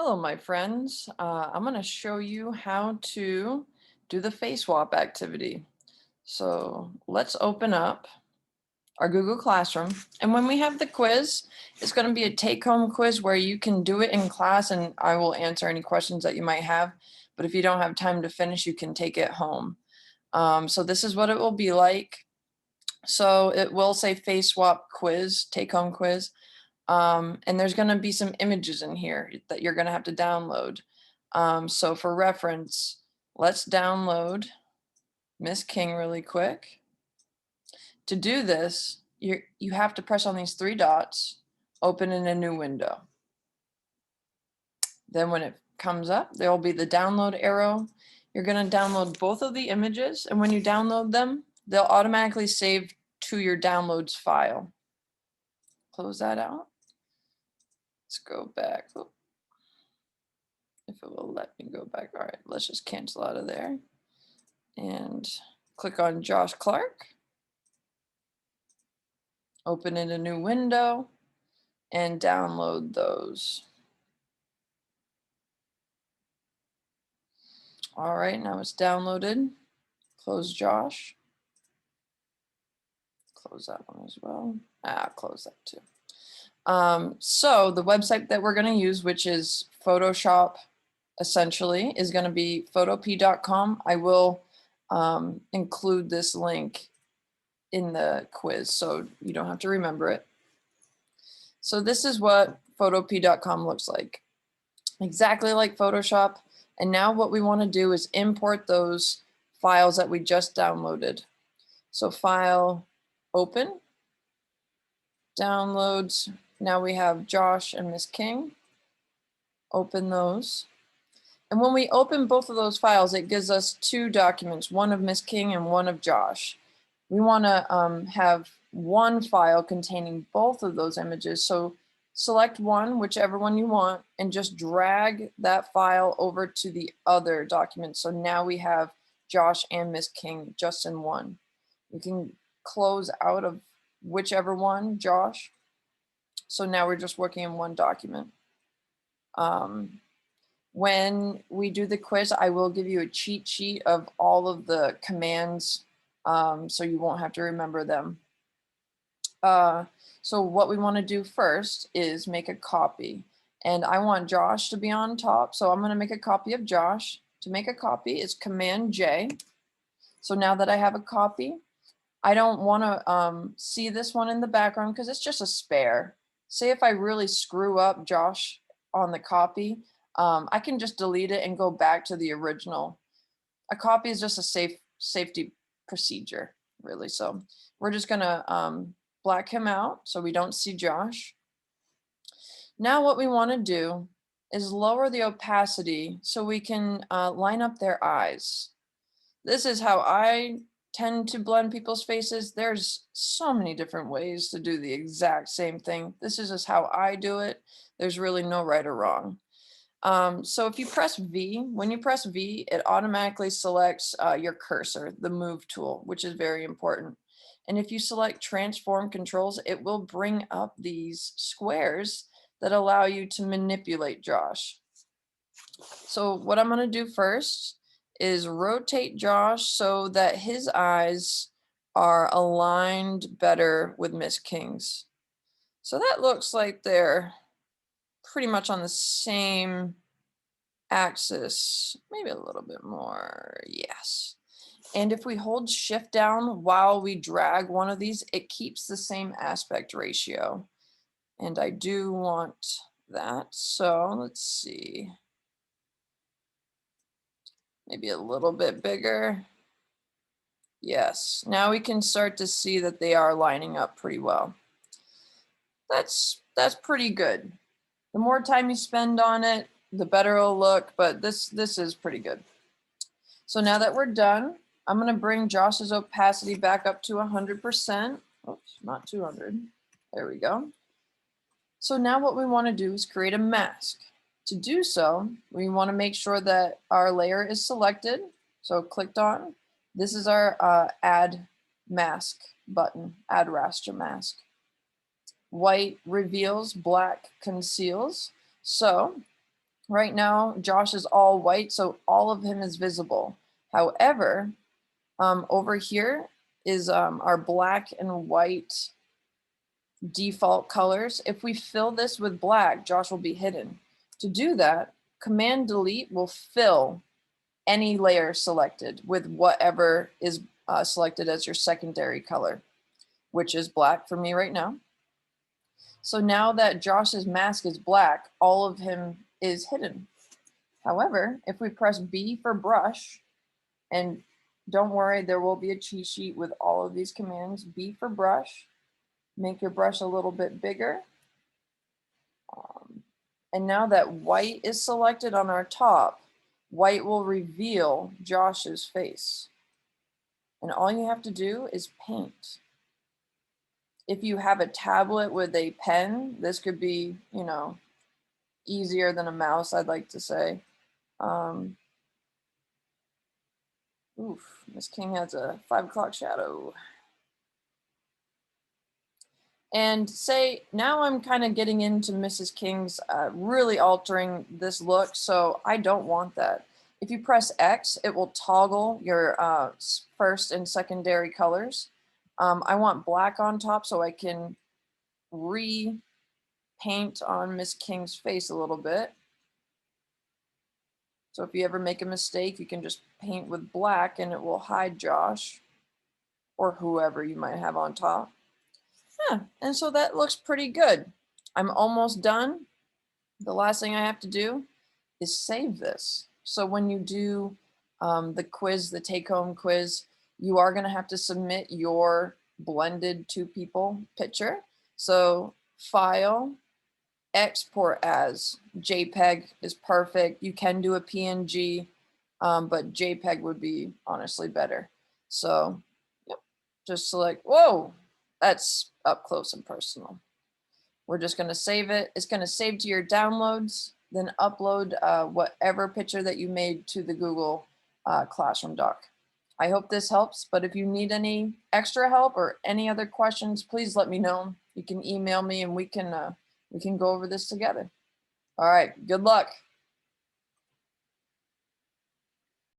Hello, my friends. I'm going to show you how to do the face swap activity. So let's open up our Google Classroom. And when we have the quiz, it's going to be a take-home quiz where you can do it in class and I will answer any questions that you might have. But if you don't have time to finish, you can take it home. So this is what it will be like. So it will say face swap quiz, take-home quiz. And there's going to be some images in here that you're going to have to download. So for reference, let's download Miss King really quick. To do this, you have to press on these three dots, open in a new window. Then when it comes up, there will be the download arrow. You're going to download both of the images, and when you download them, they'll automatically save to your downloads file. Close that out. Let's go back. Oh, if it will let me go back. All right, let's just cancel out of there and click on Josh Clark. Open in a new window and download those. All right, now it's downloaded. Close Josh. Close that one as well. Close that too. So the website that we're going to use, which is Photoshop, essentially, is going to be photop.com. I will include this link in the quiz, so you don't have to remember it. So this is what photop.com looks like. Exactly like Photoshop. And now what we want to do is import those files that we just downloaded. So file, open, downloads. Now we have Josh and Miss King. Open those. And when we open both of those files, it gives us two documents, one of Miss King and one of Josh. We want to have one file containing both of those images. So select one, whichever one you want, and just drag that file over to the other document. So now we have Josh and Miss King just in one. We can close out of whichever one, Josh. So now we're just working in one document. When we do the quiz, I will give you a cheat sheet of all of the commands so you won't have to remember them. So what we want to do first is make a copy. And I want Josh to be on top. So I'm going to make a copy of Josh. To make a copy, it's Command J. So now that I have a copy, I don't want to see this one in the background because it's just a spare. Say if I really screw up Josh on the copy, I can just delete it and go back to the original. A copy is just a safety procedure, really. So we're just going to black him out so we don't see Josh. Now what we want to do is lower the opacity so we can line up their eyes. This is how I tend to blend people's faces. There's so many different ways to do the exact same thing. This is just how I do it. There's really no right or wrong. So if you press V, when you press V, it automatically selects your cursor, the move tool, which is very important. And if you select transform controls, it will bring up these squares that allow you to manipulate Josh. So what I'm going to do first is rotate Josh so that his eyes are aligned better with Miss King's. So that looks like they're pretty much on the same axis, maybe a little bit more, yes. And if we hold shift down while we drag one of these, it keeps the same aspect ratio. And I do want that, so let's see. Maybe a little bit bigger. Yes, now we can start to see that they are lining up pretty well. That's pretty good. The more time you spend on it, the better it'll look, but this is pretty good. So now that we're done, I'm going to bring Josh's opacity back up to 100%. Oops, not 200. There we go. So now what we want to do is create a mask. To do so, we want to make sure that our layer is selected. So clicked on. This is our add mask button, add raster mask. White reveals, black conceals. So Right now, Josh is all white, so all of him is visible. However, over here is our black and white default colors. If we fill this with black, Josh will be hidden. To do that, Command Delete will fill any layer selected with whatever is selected as your secondary color, which is black for me right now. So now that Josh's mask is black, all of him is hidden. However, if we press B for brush, and don't worry, there will be a cheat sheet with all of these commands. B for brush, make your brush a little bit bigger. And now that white is selected on our top, white will reveal Josh's face. And all you have to do is paint. If you have a tablet with a pen, this could be, you know, easier than a mouse, I'd like to say. Oof, Miss King has a 5 o'clock shadow. And say, now I'm kind of getting into Mrs. King's really altering this look, so I don't want that. If you press X, it will toggle your first and secondary colors. I want black on top so I can repaint on Miss King's face a little bit. So if you ever make a mistake, you can just paint with black and it will hide Josh or whoever you might have on top. Yeah, and so that looks pretty good. I'm almost done. The last thing I have to do is save this. So when you do the quiz, the take-home quiz, you are going to have to submit your blended 2 people picture. So File, Export as, JPEG is perfect. You can do a PNG, but JPEG would be honestly better. So yep, just select, whoa, that's up close and personal. We're just going to save it. It's going to save to your downloads, then upload whatever picture that you made to the Google Classroom doc. I hope this helps, but if you need any extra help or any other questions, please let me know. You can email me and we can go over this together. All right, good luck.